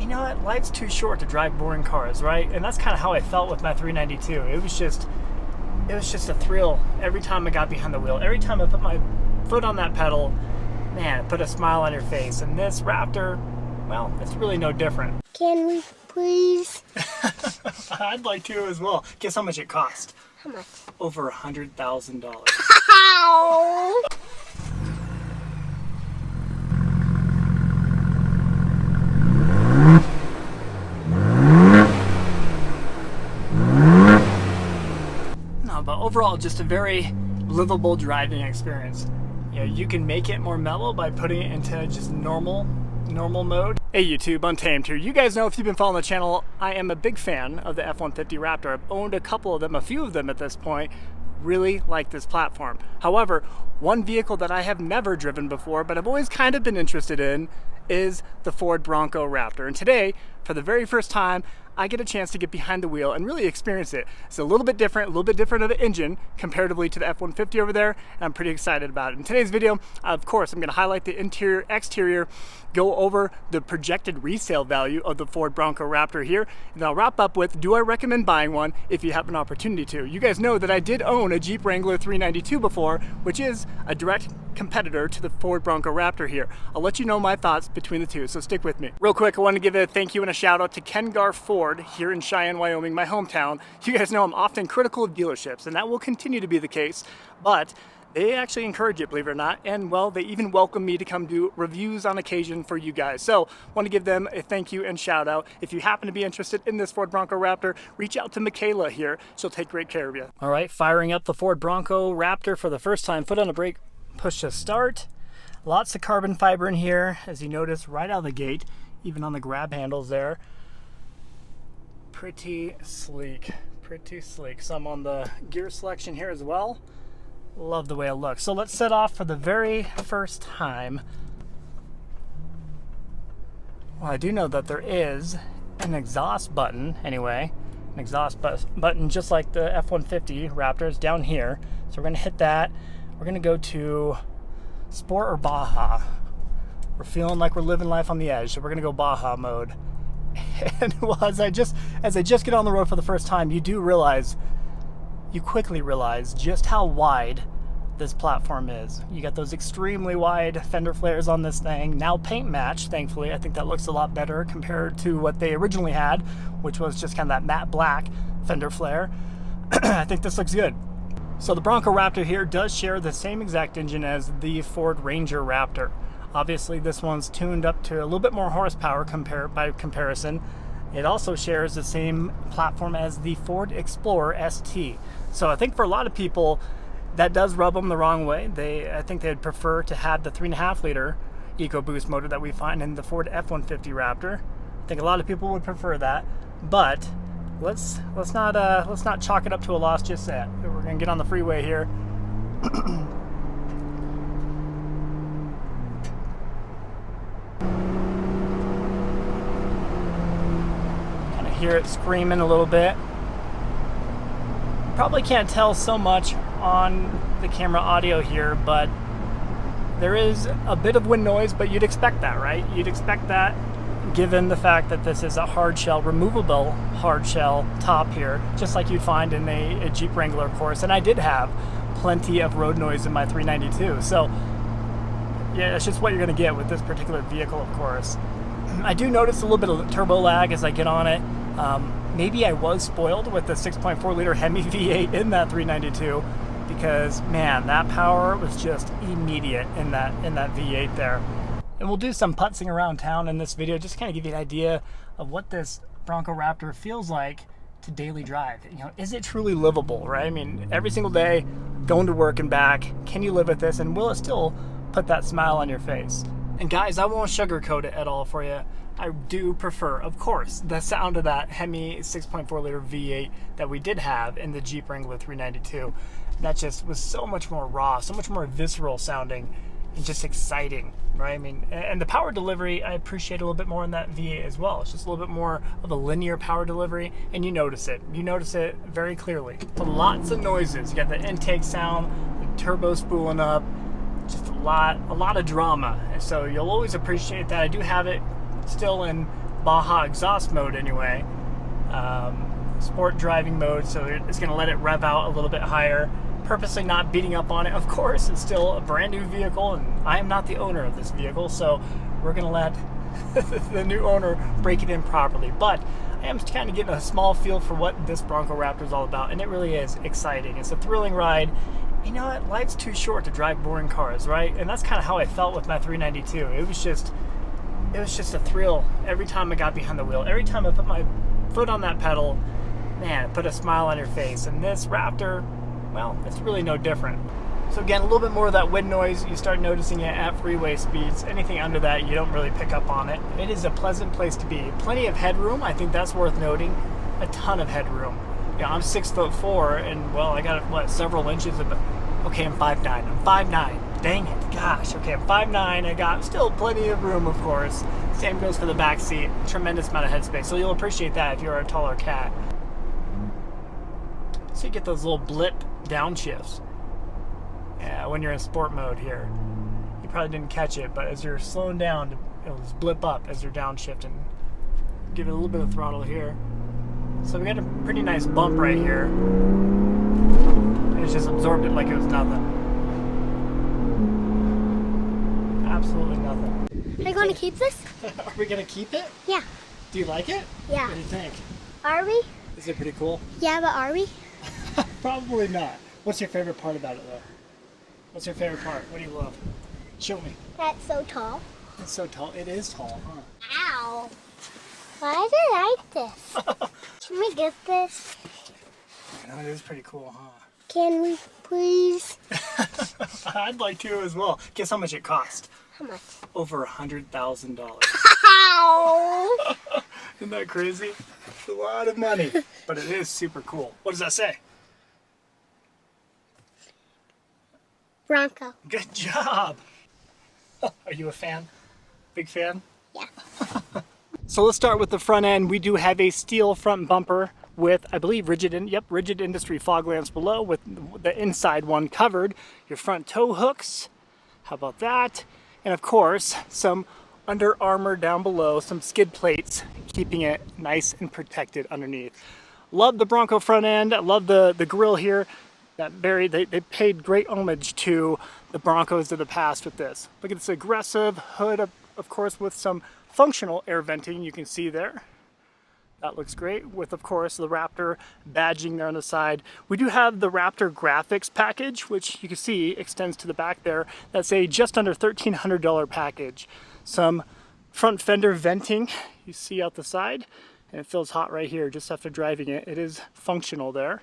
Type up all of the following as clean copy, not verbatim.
you know what, life's too short to drive boring cars, right? And that's kind of how I felt with my 392. It was just a thrill every time I got behind the wheel. Every time I put my foot on that pedal, man, it put a smile on your face. And this Raptor, well, it's really no different. Can we please? I'd like to as well. Guess how much it cost? How much? Over $100,000. No, but overall, just a very livable driving experience. You know, you can make it more mellow by putting it into just normal mode. Hey YouTube, Untamed here. You guys know, if you've been following the channel, I am a big fan of the F-150 Raptor. I've owned a couple of them, a few of them at this point. Really like this platform. However, one vehicle that I have never driven before, but I've always kind of been interested in, is the Ford Bronco Raptor. And today, for the very first time, I get a chance to get behind the wheel and really experience it. It's a little bit different of an engine comparatively to the F-150 over there, and I'm pretty excited about it. In today's video, of course, I'm going to highlight the interior, exterior, go over the projected resale value of the Ford Bronco Raptor here, and then I'll wrap up with, do I recommend buying one if you have an opportunity to? You guys know that I did own a Jeep Wrangler 392 before, which is a direct competitor to the Ford Bronco Raptor here. I'll let you know my thoughts between the two, so stick with me. Real quick, I want to give a thank you and a shout out to Ken Garff Ford here in Cheyenne, Wyoming, my hometown. You guys know I'm often critical of dealerships, and that will continue to be the case, but they actually encourage it, believe it or not, and well, they even welcome me to come do reviews on occasion for you guys. So, want to give them a thank you and shout out. If you happen to be interested in this Ford Bronco Raptor, reach out to Mikayla here. She'll take great care of you. All right, firing up the Ford Bronco Raptor for the first time. Foot on the brake, push to start. Lots of carbon fiber in here, as you notice right out of the gate, even on the grab handles there. Pretty sleek, pretty sleek. Some on the gear selection here as well. Love the way it looks. So let's set off for the very first time. Well, I do know that there is an exhaust button, anyway. An exhaust button just like the F-150 Raptor is down here. So we're going to hit that. We're going to go to Sport or Baja. We're feeling like we're living life on the edge, so we're going to go Baja mode. And well, as I just get on the road for the first time, you quickly realize just how wide this platform is. You got those extremely wide fender flares on this thing, now paint matched, thankfully. I think that looks a lot better compared to what they originally had, which was just kind of that matte black fender flare. I think this looks good. So the Bronco Raptor here does share the same exact engine as the Ford Ranger Raptor. Obviously this one's tuned up to a little bit more horsepower by comparison. It also shares the same platform as the Ford Explorer ST. So I think for a lot of people, that does rub them the wrong way. I think they'd prefer to have the 3.5 liter EcoBoost motor that we find in the Ford F-150 Raptor. I think a lot of people would prefer that, but let's not chalk it up to a loss just yet. We're gonna get on the freeway here. Kind of hear it screaming a little bit. Probably can't tell so much on the camera audio here, but there is a bit of wind noise, but you'd expect that, right? You'd expect that given the fact that this is a hard shell, removable hard shell top here, just like you'd find in a Jeep Wrangler, of course. And I did have plenty of road noise in my 392. So yeah, that's just what you're gonna get with this particular vehicle, of course. I do notice a little bit of turbo lag as I get on it. Maybe I was spoiled with the 6.4 liter Hemi V8 in that 392, because man, that power was just immediate in that V8 there. And we'll do some putzing around town in this video, just to kind of give you an idea of what this Bronco Raptor feels like to daily drive. You know, is it truly livable, right? I mean, every single day, going to work and back, can you live with this, and will it still put that smile on your face? And guys, I won't sugarcoat it at all for you. I do prefer, of course, the sound of that Hemi 6.4 liter V8 that we did have in the Jeep Wrangler 392. That just was so much more raw, so much more visceral sounding, and just exciting, right? I mean, and the power delivery, I appreciate a little bit more in that V8 as well. It's just a little bit more of a linear power delivery, and you notice it. You notice it very clearly. But lots of noises. You got the intake sound, the turbo spooling up, just a lot of drama. And so you'll always appreciate that. I do have it still in Baja exhaust mode anyway. Sport driving mode, so it's going to let it rev out a little bit higher. Purposely not beating up on it, of course. It's still a brand new vehicle, and I am not the owner of this vehicle, so we're going to let the new owner break it in properly. But I am kind of getting a small feel for what this Bronco Raptor is all about, and it really is exciting. It's a thrilling ride. You know what? Life's too short to drive boring cars, right? And that's kind of how I felt with my 392. It was just a thrill every time I got behind the wheel. Every time I put my foot on that pedal, man, it put a smile on your face. And this Raptor, well, it's really no different. So again, a little bit more of that wind noise. You start noticing it at freeway speeds. Anything under that, you don't really pick up on it. It is a pleasant place to be. Plenty of headroom. I think that's worth noting. A ton of headroom. Yeah, I'm 6'4", and well, I got what, several inches of. Okay, I'm 5'9". I'm 5'9". Dang it, gosh. Okay, I'm 5'9". I got still plenty of room, of course. Same goes for the back seat. Tremendous amount of headspace. So you'll appreciate that if you're a taller cat. So you get those little blip downshifts. Yeah, when you're in sport mode here. You probably didn't catch it, but as you're slowing down, it'll just blip up as you're downshifting. Give it a little bit of throttle here. So we got a pretty nice bump right here. It's just absorbed it like it was nothing. Absolutely nothing. Are you going to keep this? Are we going to keep it? Yeah. Do you like it? Yeah. What do you think? Are we? Is it pretty cool? Yeah, but are we? Probably not. What's your favorite part about it, though? What's your favorite part? What do you love? Show me. That's so tall. It's so tall. It is tall, huh? Ow. Why is it like this? Can we get this? I know, it is pretty cool, huh? Can we, please? I'd like to as well. Guess how much it cost? How much? Over $100,000. Ow. Isn't that crazy? It's a lot of money, but it is super cool. What does that say? Bronco. Good job. Are you a fan? Big fan? Yeah. So let's start with the front end. We do have a steel front bumper with, I believe, rigid industry fog lamps below with the inside one covered. Your front tow hooks. How about that? And of course, some Under Armour down below, some skid plates, keeping it nice and protected underneath. Love the Bronco front end. I love the grille here. They paid great homage to the Broncos of the past with this. Look at this aggressive hood, of course, with some functional air venting you can see there. That looks great with, of course, the Raptor badging there on the side. We do have the Raptor graphics package, which you can see extends to the back there. That's a just under $1,300 package. Some front fender venting you see out the side, and it feels hot right here just after driving it. It is functional there.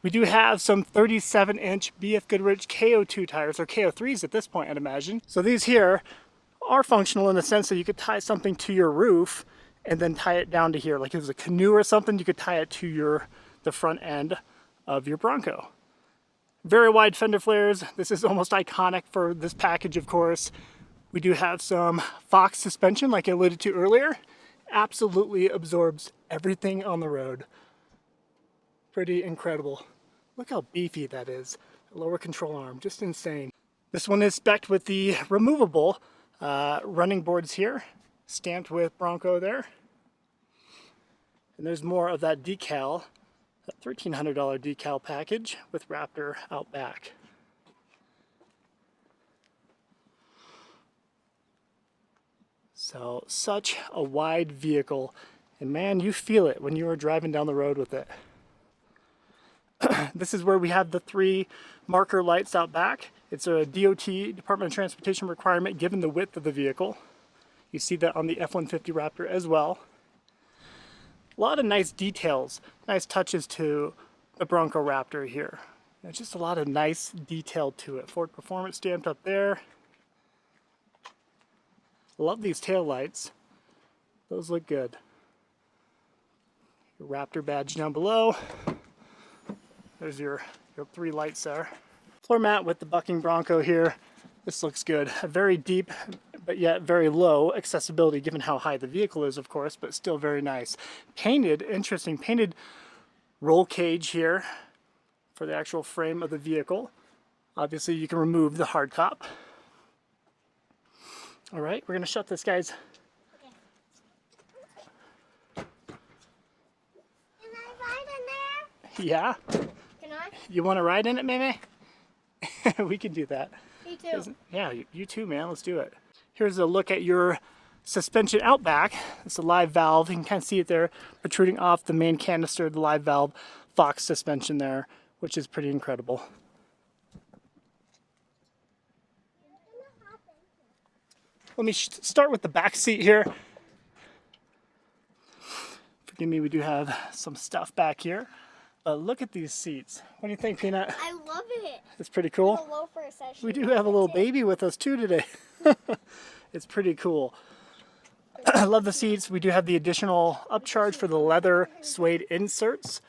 We do have some 37-inch BF Goodrich KO2 tires, or KO3s at this point, I'd imagine. So these here are functional in the sense that you could tie something to your roof and then tie it down to here. Like if it was a canoe or something, you could tie it to the front end of your Bronco. Very wide fender flares. This is almost iconic for this package, of course. We do have some Fox suspension, like I alluded to earlier. Absolutely absorbs everything on the road. Pretty incredible. Look how beefy that is. Lower control arm, just insane. This one is spec'd with the removable running boards here, stamped with Bronco there. And there's more of that decal, that $1,300 decal package with Raptor out back. So, such a wide vehicle, and man, you feel it when you are driving down the road with it. This is where we have the 3 marker lights out back. It's a DOT, Department of Transportation requirement given the width of the vehicle. You see that on the F-150 Raptor as well. A lot of nice details, nice touches to the Bronco Raptor here. There's just a lot of nice detail to it. Ford Performance stamped up there. Love these tail lights. Those look good. Your Raptor badge down below. There's your 3 lights there. Floor mat with the bucking Bronco here. This looks good. A very deep, but yet very low accessibility given how high the vehicle is, of course, but still very nice. Painted, interesting, painted roll cage here for the actual frame of the vehicle. Obviously, you can remove the hardtop. All right, we're gonna shut this guy's Yeah? Can I? You want to ride in it, maybe? We can do that. Me too. Yeah, you too, man. Let's do it. Here's a look at your suspension out back. It's a live valve. You can kind of see it there protruding off the main canister, the live valve Fox suspension there, which is pretty incredible. Let me start with the back seat here. Forgive me, we do have some stuff back here. But look at these seats. What do you think, Peanut? I love it. It's pretty cool. The loafer session. We do have a little baby with us too today. It's pretty cool. I love the seats. We do have the additional upcharge for the leather suede inserts.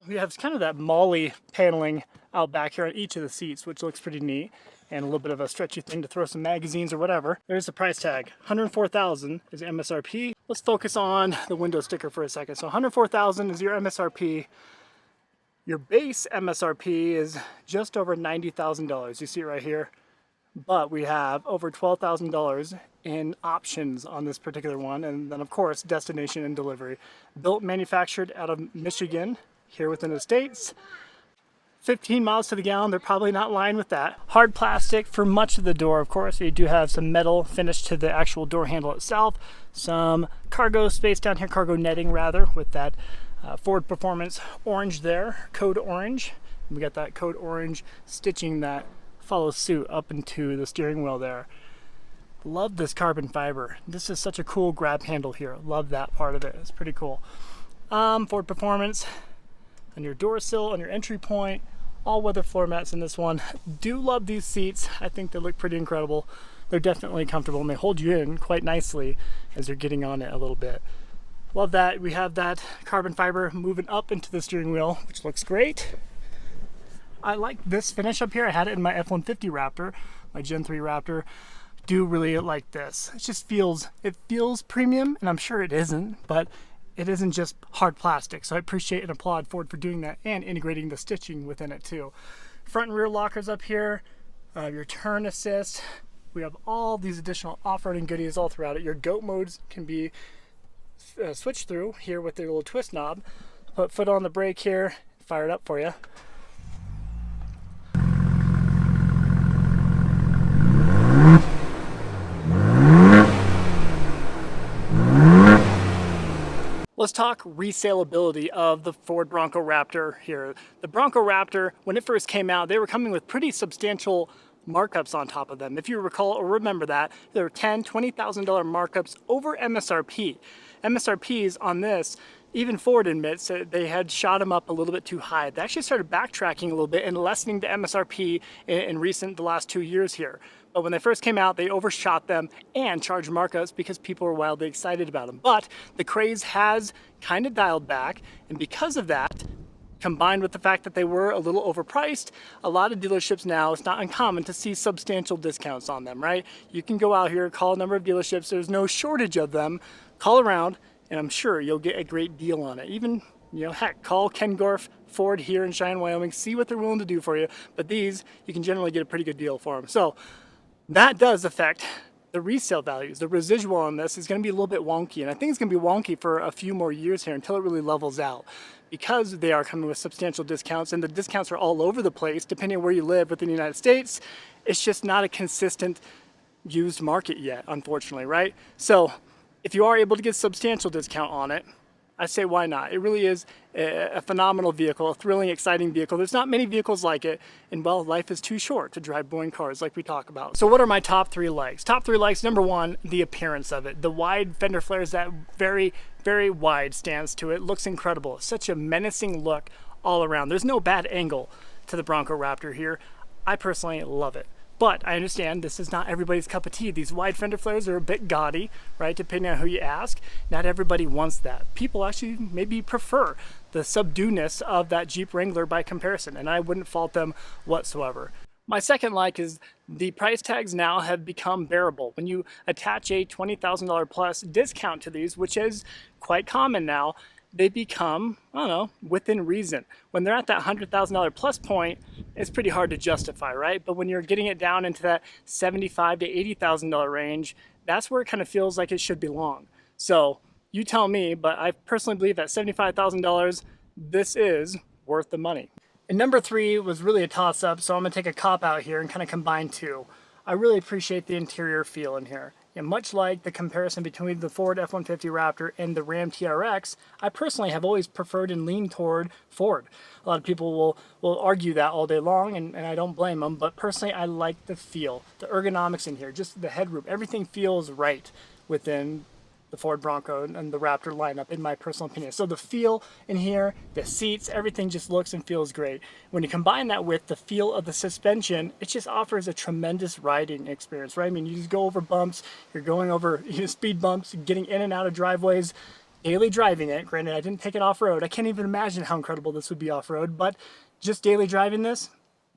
We have kind of that MOLLE paneling out back here on each of the seats, which looks pretty neat. And a little bit of a stretchy thing to throw some magazines or whatever. There's the price tag. $104,000 is MSRP. Let's focus on the window sticker for a second. So $104,000 is your MSRP. Your base MSRP is just over $90,000. You see it right here. But we have over $12,000 in options on this particular one. And then of course, destination and delivery. Built, manufactured out of Michigan, here within the States. 15 miles to the gallon, they're probably not lying with that. Hard plastic for much of the door, of course. You do have some metal finish to the actual door handle itself. Some cargo space down here, cargo netting rather, with that Ford Performance orange there, code orange. We got that code orange stitching that follows suit up into the steering wheel there. Love this carbon fiber. This is such a cool grab handle here. Love that part of it. It's pretty cool. Ford Performance on your door sill, on your entry point. All weather floor mats in this one. Do love these seats. I think they look pretty incredible. They're definitely comfortable and they hold you in quite nicely as you're getting on it a little bit. Love that. We have that carbon fiber moving up into the steering wheel, which looks great. I like this finish up here. I had it in my F-150 Raptor, my Gen 3 Raptor. Do really like this. It feels premium, and I'm sure it isn't, but it isn't just hard plastic. So I appreciate and applaud Ford for doing that and integrating the stitching within it too. Front and rear lockers up here, your turn assist. We have all these additional off-roading goodies all throughout it. Your GOAT modes can be switched through here with the little twist knob. Put foot on the brake here, fire it up for you. Let's talk resaleability of the Ford Bronco Raptor here. The Bronco Raptor, when it first came out, they were coming with pretty substantial markups on top of them. If you recall or remember that, there were $10,000, $20,000 markups over MSRP. MSRPs on this, even Ford admits that they had shot them up a little bit too high. They actually started backtracking a little bit and lessening the MSRP in the last 2 years here. But when they first came out, they overshot them and charged markups because people were wildly excited about them. But the craze has kind of dialed back, and because of that, combined with the fact that they were a little overpriced, a lot of dealerships now, it's not uncommon to see substantial discounts on them, right? You can go out here, call a number of dealerships, there's no shortage of them, call around, and I'm sure you'll get a great deal on it. Even, heck, call Ken Garff Ford here in Cheyenne, Wyoming, see what they're willing to do for you. But these, you can generally get a pretty good deal for them. So that does affect the resale values. The residual on this is going to be a little bit wonky, and I think it's going to be wonky for a few more years here until it really levels out, because they are coming with substantial discounts, and the discounts are all over the place depending on where you live within the United States. It's just not a consistent used market yet, unfortunately, right? So if you are able to get substantial discount on it, I say why not? It really is a phenomenal vehicle, a thrilling, exciting vehicle. There's not many vehicles like it, and well, life is too short to drive boring cars like we talk about. So what are my top 3 likes? Top 3 likes, number 1, the appearance of it. The wide fender flares, that very, very wide stance to it, looks incredible. Such a menacing look all around. There's no bad angle to the Bronco Raptor here. I personally love it. But I understand this is not everybody's cup of tea. These wide fender flares are a bit gaudy, right? Depending on who you ask. Not everybody wants that. People actually maybe prefer the subdueness of that Jeep Wrangler by comparison, and I wouldn't fault them whatsoever. My second like is the price tags now have become bearable. When you attach a $20,000 plus discount to these, which is quite common now, they become, I don't know, within reason. When they're at that $100,000 plus point, it's pretty hard to justify, right? But when you're getting it down into that $75,000 to $80,000 range, that's where it kind of feels like it should belong. So you tell me, but I personally believe at $75,000, this is worth the money. And number 3 was really a toss-up, so I'm going to take a cop-out here and kind of combine two. I really appreciate the interior feel in here. And much like the comparison between the Ford F-150 Raptor and the Ram TRX, I personally have always preferred and leaned toward Ford. A lot of people will argue that all day long, and I don't blame them, but personally I like the feel, the ergonomics in here, just the headroom. Everything feels right within the Ford Bronco and the Raptor lineup, in my personal opinion. So the feel in here, the seats, everything just looks and feels great. When you combine that with the feel of the suspension, it just offers a tremendous riding experience, right? I mean, you just go over bumps, you're going over speed bumps, getting in and out of driveways, daily driving it. Granted, I didn't take it off-road. I can't even imagine how incredible this would be off-road, but just daily driving this,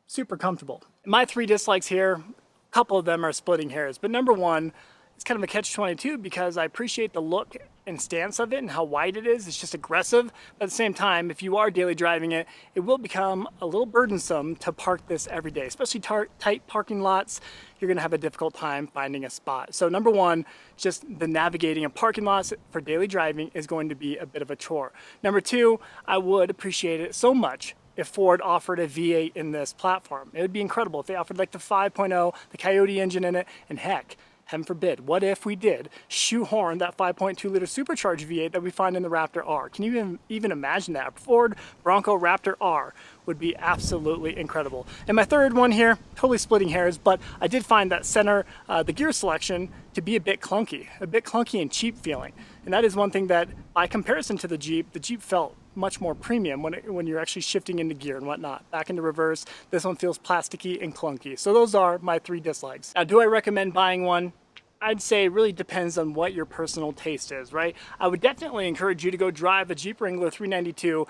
super comfortable. My 3 dislikes here, a couple of them are splitting hairs, but number 1, it's kind of a catch-22 because I appreciate the look and stance of it and how wide it is. It's just aggressive. But at the same time, if you are daily driving it, it will become a little burdensome to park this every day, especially tight parking lots. You're gonna have a difficult time finding a spot. So number 1, just the navigating of parking lots for daily driving is going to be a bit of a chore. Number 2, I would appreciate it so much if Ford offered a V8 in this platform. It would be incredible if they offered like the 5.0, the Coyote engine in it, and heck, heaven forbid, what if we did shoehorn that 5.2 liter supercharged V8 that we find in the Raptor R? Can you even imagine that? Ford Bronco Raptor R would be absolutely incredible. And my third one here, totally splitting hairs, but I did find that center, the gear selection, to be a bit clunky and cheap feeling. And that is one thing that, by comparison to the Jeep felt much more premium when you're actually shifting into gear and whatnot. Back into reverse, this one feels plasticky and clunky. So those are my 3 dislikes. Now, do I recommend buying one? I'd say it really depends on what your personal taste is, right? I would definitely encourage you to go drive a Jeep Wrangler 392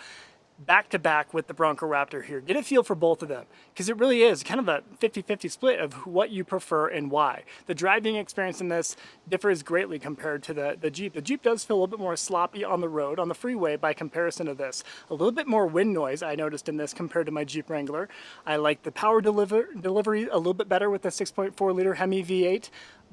back to back with the Bronco Raptor here. Get a feel for both of them, because it really is kind of a 50-50 split of what you prefer and why. The driving experience in this differs greatly compared to the Jeep. The Jeep does feel a little bit more sloppy on the road, on the freeway, by comparison to this. A little bit more wind noise I noticed in this compared to my Jeep Wrangler. I like the power delivery a little bit better with the 6.4 liter Hemi V8,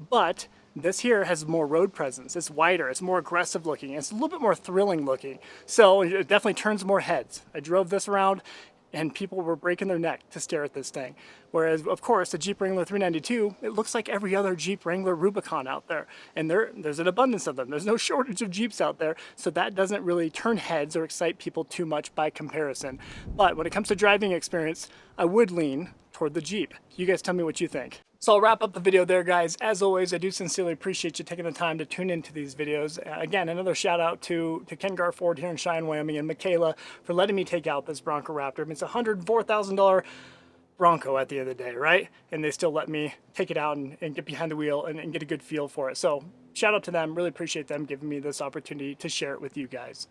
but this here has more road presence. It's wider, it's more aggressive looking, it's a little bit more thrilling looking. So it definitely turns more heads. I drove this around and people were breaking their neck to stare at this thing. Whereas, of course, the Jeep Wrangler 392, it looks like every other Jeep Wrangler Rubicon out there. And there's an abundance of them. There's no shortage of Jeeps out there, so that doesn't really turn heads or excite people too much by comparison. But when it comes to driving experience, I would lean toward the Jeep. You guys tell me what you think. So I'll wrap up the video there, guys. As always, I do sincerely appreciate you taking the time to tune into these videos. Again, another shout out to Ken Garff Ford here in Cheyenne, Wyoming, and Mikayla for letting me take out this Bronco Raptor. I mean, it's a $104,000 Bronco at the end of the day, right? And they still let me take it out and get behind the wheel and get a good feel for it. So shout out to them. Really appreciate them giving me this opportunity to share it with you guys.